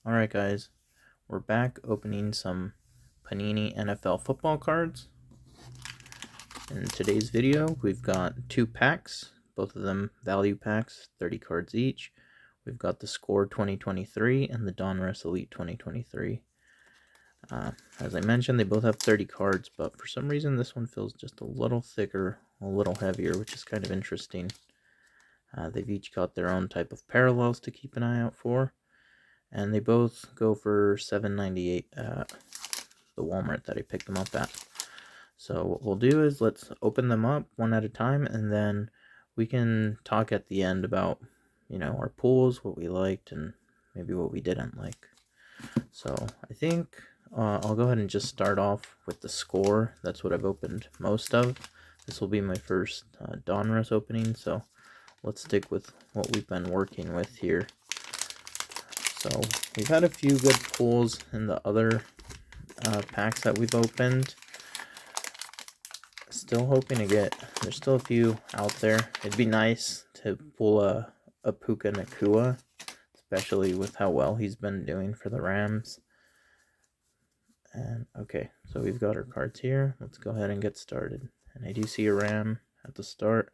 Alright guys, we're back opening some Panini NFL football cards. In today's video, we've got 2 packs, both of them value packs, 30 cards each. We've got the Score 2023 and the Donruss Elite 2023. As I mentioned, they both have 30 cards, but for some reason this one feels just a little thicker, a little heavier, which is kind of interesting. They've each got their own type of parallels to keep an eye out for. And they both go for $7.98 at the Walmart that I picked them up at. So what we'll do is let's open them up one at a time, and then we can talk at the end about, our pulls, what we liked, and maybe what we didn't like. So I think I'll go ahead and just start off with the Score. That's what I've opened most of. This will be my first Donruss opening, so let's stick with what we've been working with here. So we've had a few good pulls in the other packs that we've opened. Still hoping to get, there's still a few out there. It'd be nice to pull a Puka Nacua, especially with how well he's been doing for the Rams. And okay, so we've got our cards here. Let's go ahead and get started. And I do see a Ram at the start.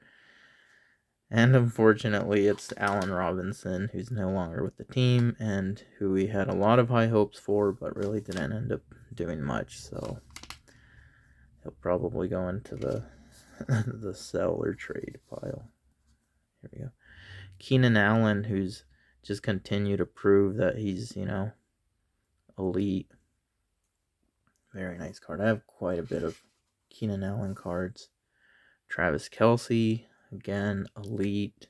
And unfortunately, it's Allen Robinson, who's no longer with the team, and who we had a lot of high hopes for, but really didn't end up doing much. So he'll probably go into the the sell or trade pile. Here we go. Keenan Allen, who's just continued to prove that he's, elite. Very nice card. I have quite a bit of Keenan Allen cards. Travis Kelce. Again, elite.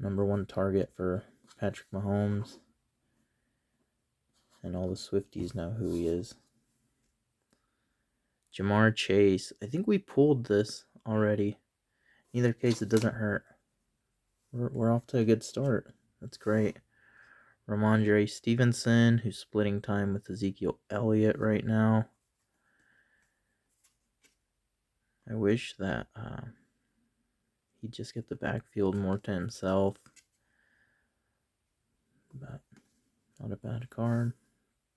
#1 target for Patrick Mahomes. And all the Swifties know who he is. Jamar Chase. I think we pulled this already. In either case, it doesn't hurt. We're off to a good start. That's great. Ramondre Stevenson, who's splitting time with Ezekiel Elliott right now. I wish that he'd just get the backfield more to himself. But not a bad card.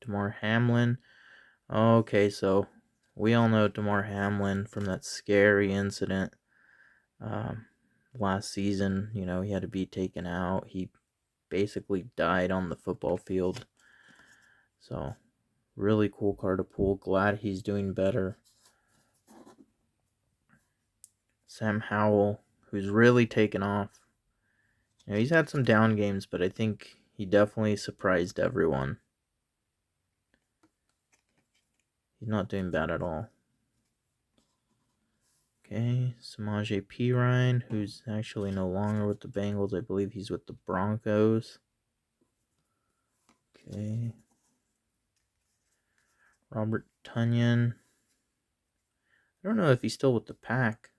Damar Hamlin. Okay, so we all know Damar Hamlin from that scary incident last season. He had to be taken out. He basically died on the football field. So, really cool card to pull. Glad he's doing better. Sam Howell, who's really taken off. He's had some down games, but I think he definitely surprised everyone. He's not doing bad at all. Okay, Samaje Perine, who's actually no longer with the Bengals. I believe he's with the Broncos. Okay. Robert Tonyan. I don't know if he's still with the Pack.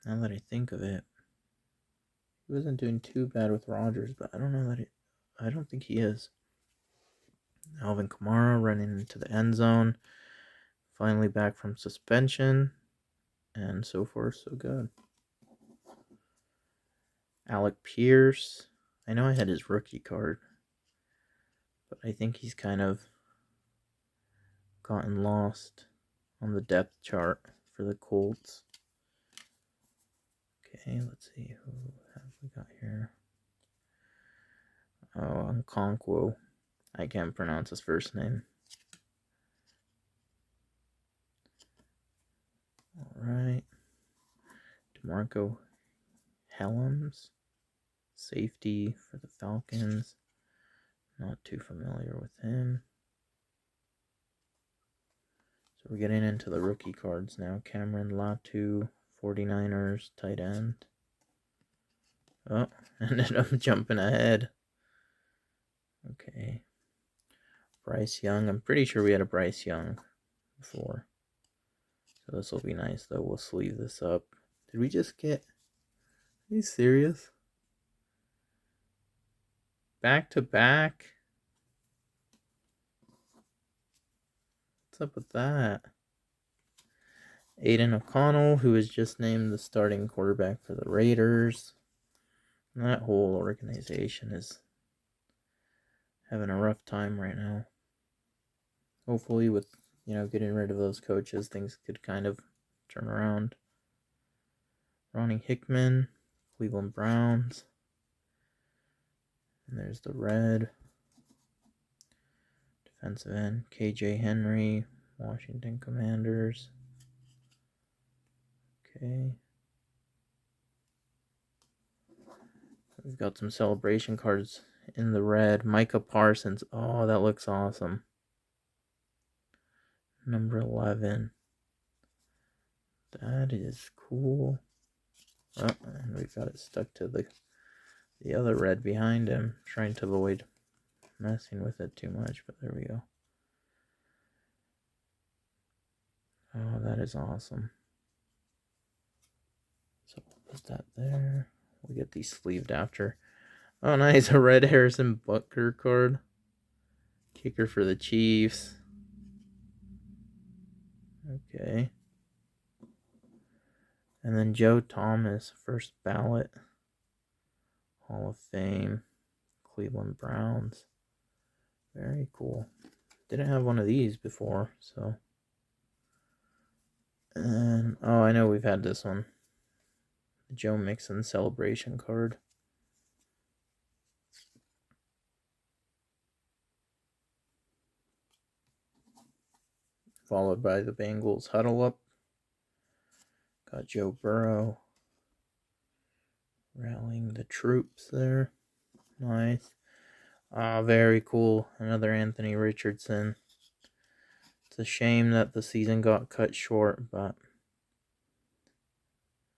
Now that I think of it. He wasn't doing too bad with Rodgers, but I don't know that I don't think he is. Alvin Kamara running into the end zone. Finally back from suspension. And so far, so good. Alec Pierce. I know I had his rookie card, but I think he's kind of gotten lost on the depth chart for the Colts. Okay, let's see, who have we got here? Oh, Nkonkwo. I can't pronounce his first name. Alright. DeMarco Helms. Safety for the Falcons. Not too familiar with him. So we're getting into the rookie cards now. Cameron Latu, 49ers, tight end. Oh, ended up jumping ahead. Okay. Bryce Young. I'm pretty sure we had a Bryce Young before. So this will be nice, though. We'll sleeve this up. Did we just get... Are you serious? Back to back? What's up with that? Aiden O'Connell, who was just named the starting quarterback for the Raiders. That whole organization is having a rough time right now. Hopefully with, getting rid of those coaches, things could kind of turn around. Ronnie Hickman, Cleveland Browns. And there's the red. Defensive end, KJ Henry, Washington Commanders. Okay. We've got some celebration cards in the red. Micah Parsons. Oh, that looks awesome. Number 11. That is cool. Oh, and we've got it stuck to the other red behind him. Trying to avoid messing with it too much, but there we go. Oh, that is awesome. So we'll put that there. We'll get these sleeved after. Oh, nice. A red Harrison Butker card. Kicker for the Chiefs. Okay. And then Joe Thomas, first ballot. Hall of Fame. Cleveland Browns. Very cool. Didn't have one of these before, so. And, oh, I know we've had this one. The Joe Mixon celebration card. Followed by the Bengals huddle up. Got Joe Burrow rallying the troops there. Nice. Very cool. Another Anthony Richardson. It's a shame that the season got cut short, but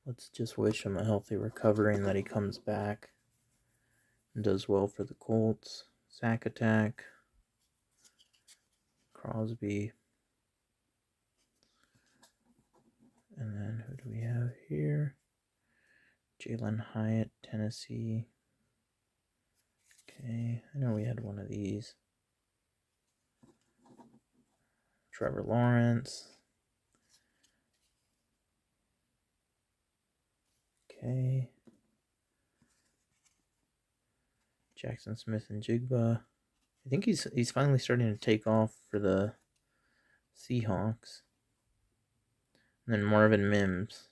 let's just wish him a healthy recovery and that he comes back and does well for the Colts. Sack attack. Crosby. And then who do we have here? Jalen Hyatt, Tennessee. Okay, I know we had one of these. Trevor Lawrence. Okay. Jackson Smith and Jigba. I think he's finally starting to take off for the Seahawks. And then Marvin Mims,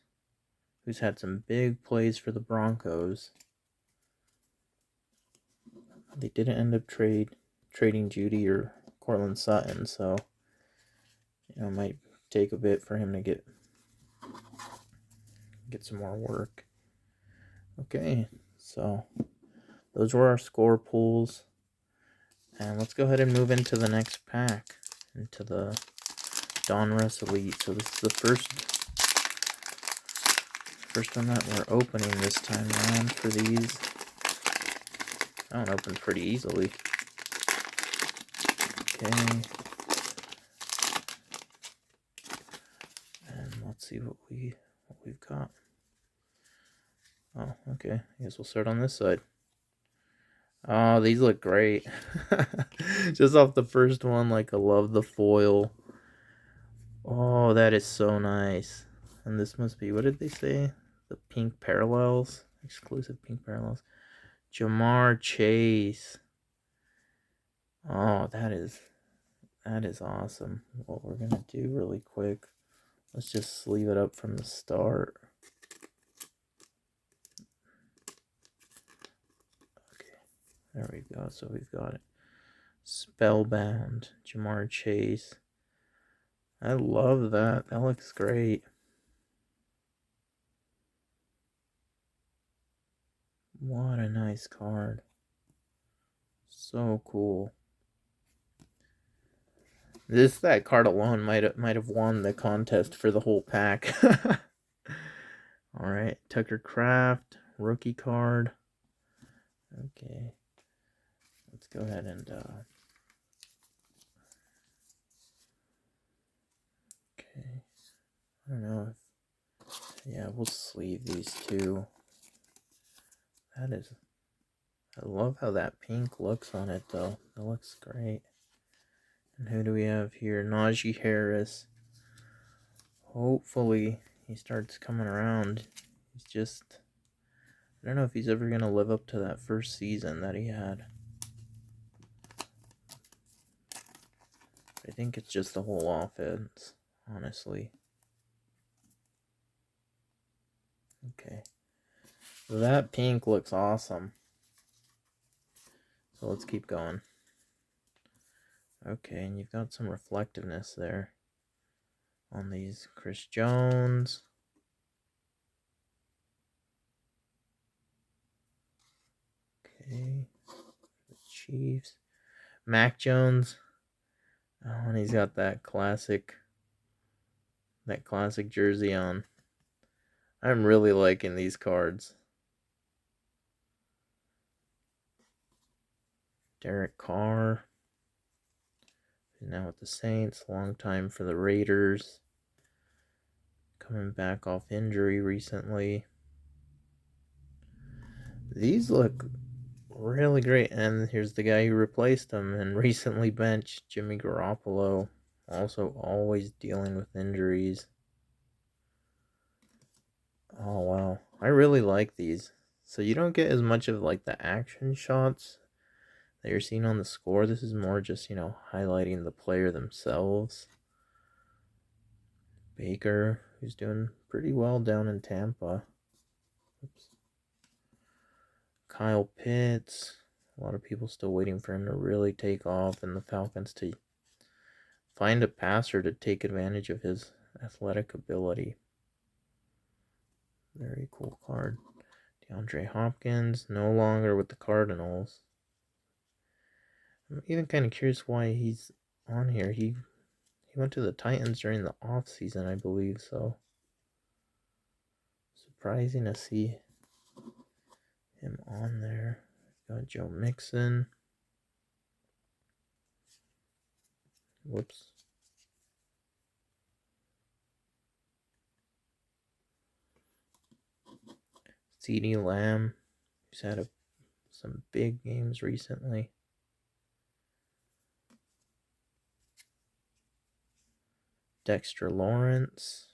who's had some big plays for the Broncos. They didn't end up trading Judy or Cortland Sutton, so it might take a bit for him to get some more work. Okay, so those were our score pools. And let's go ahead and move into the next pack, into the Donruss Elite. So this is the first one that we're opening this time around for these. That one opened pretty easily. Okay. And let's see what we've got. Oh, okay. I guess we'll start on this side. Oh, these look great. Just off the first one, I love the foil. Oh, that is so nice. And this must be, what did they say? The pink parallels? Exclusive pink parallels. Jamar Chase. Oh, that is awesome. What we're going to do really quick, let's just sleeve it up from the start. Okay, there we go. So we've got it. Spellbound, Jamar Chase. I love that. That looks great. What a nice card. So cool. That card alone might have won the contest for the whole pack. All right, Tucker Kraft, rookie card. Okay, let's go ahead and okay. I don't know if, yeah, we'll sleeve these two. I love how that pink looks on it though. That looks great. And who do we have here? Najee Harris. Hopefully he starts coming around. He's just I don't know if he's ever going to live up to that first season that he had. I think it's just the whole offense, honestly. Okay. So that pink looks awesome. So let's keep going. Okay, and you've got some reflectiveness there on these. Chris Jones. Okay. The Chiefs. Mac Jones. Oh, and he's got that classic jersey on. I'm really liking these cards. Derek Carr. He's now with the Saints. Long time for the Raiders. Coming back off injury recently. These look really great. And here's the guy who replaced him and recently benched, Jimmy Garoppolo. Also always dealing with injuries. Oh, wow. I really like these. So you don't get as much of like the action shots that you're seeing on the score. This is more just, highlighting the player themselves. Baker, who's doing pretty well down in Tampa. Oops. Kyle Pitts. A lot of people still waiting for him to really take off and the Falcons to find a passer to take advantage of his athletic ability. Very cool card. DeAndre Hopkins, no longer with the Cardinals. I'm even kind of curious why he's on here. He went to the Titans during the off season, I believe, so surprising to see him on there. Got Joe Mixon. Whoops. CeeDee Lamb, who's had some big games recently. Dexter Lawrence.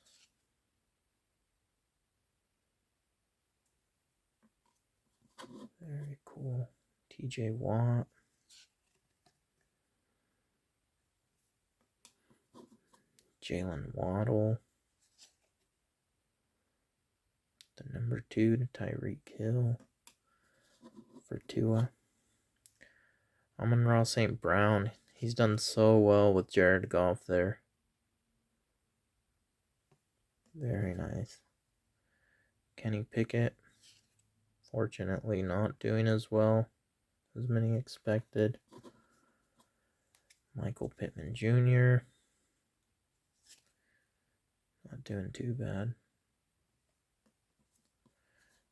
Very cool. TJ Watt. Jalen Waddle. The number 2 to Tyreek Hill for Tua. Amon-Ra St. Brown. He's done so well with Jared Goff there. Very nice. Kenny Pickett. Fortunately not doing as well as many expected. Michael Pittman Jr. Not doing too bad.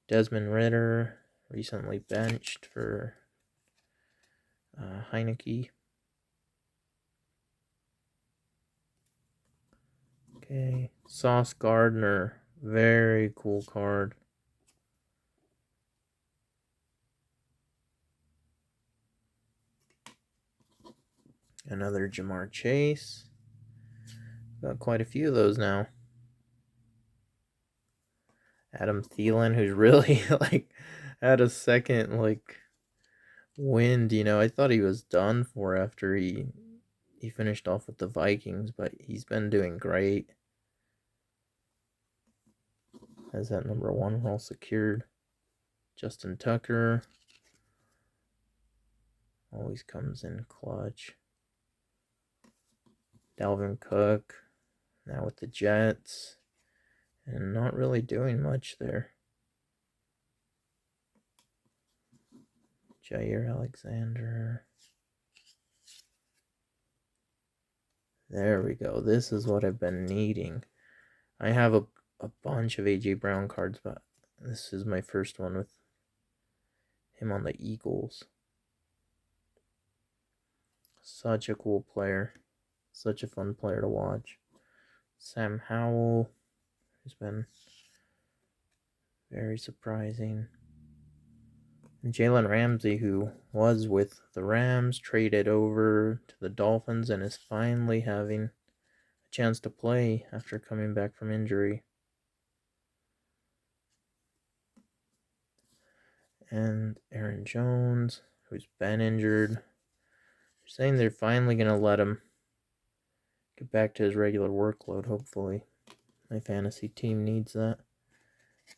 Desmond Ridder, recently benched for Heineke. Okay, Sauce Gardner, very cool card. Another Jamar Chase. Got quite a few of those now. Adam Thielen, who's really had a second wind. I thought he was done for after he finished off with the Vikings, but he's been doing great. Has that number 1 all secured. Justin Tucker always comes in clutch. Dalvin Cook, now with the Jets, and not really doing much there. Jair Alexander. There we go. This is what I've been needing. I have a bunch of A.J. Brown cards, but this is my first one with him on the Eagles. Such a cool player. Such a fun player to watch. Sam Howell, who's been very surprising. And Jalen Ramsey, who was with the Rams, traded over to the Dolphins and is finally having a chance to play after coming back from injury. And Aaron Jones, who's been injured. They're saying they're finally going to let him get back to his regular workload, hopefully. My fantasy team needs that.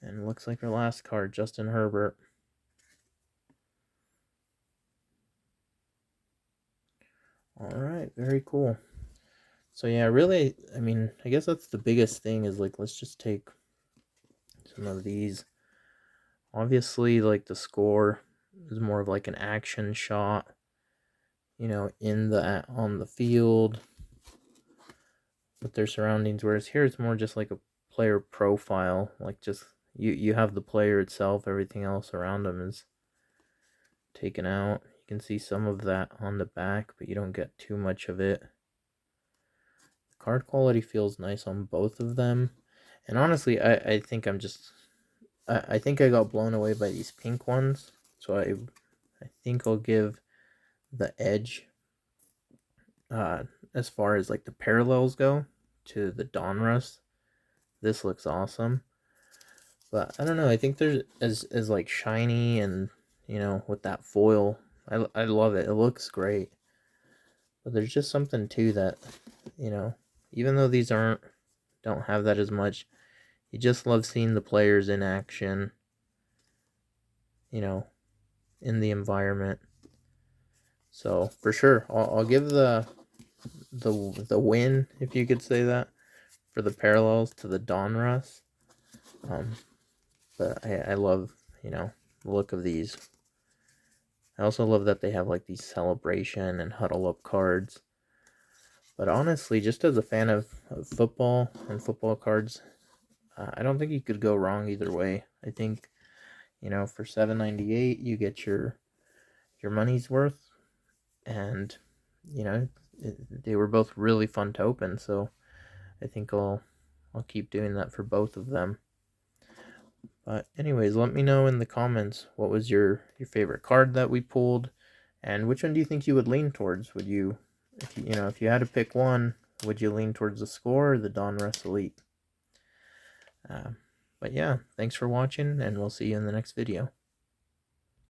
And it looks like our last card, Justin Herbert. Alright, very cool. So yeah, really, I mean, I guess that's the biggest thing is like, let's just take some of these. Obviously, like the score is more of like an action shot, you know, on the field with their surroundings, whereas here it's more just like a player profile, like just you have the player itself, everything else around them is taken out. You can see some of that on the back, but you don't get too much of it. The card quality feels nice on both of them, and honestly, I think I think I got blown away by these pink ones, so I think I'll give the edge as far as like the parallels go to the Donruss. This looks awesome, but I don't know, I think there's as like shiny and, you know, with that foil, I love it. It looks great, but there's just something to that, you know, even though these don't have that as much, you just love seeing the players in action, you know, in the environment. So for sure, I'll give the win, if you could say that, for the parallels to the Donruss. But I love, you know, the look of these. I also love that they have like these celebration and huddle up cards. But honestly, just as a fan of football and football cards, I don't think you could go wrong either way. I think, you know, for $7.98 you get your money's worth, and you know, they were both really fun to open, so I think I'll keep doing that for both of them. But anyways, let me know in the comments what was your favorite card that we pulled, and which one do you think you would lean towards? Would you, if you had to pick one, would you lean towards the Score or the Donruss Elite? But yeah, thanks for watching, and we'll see you in the next video.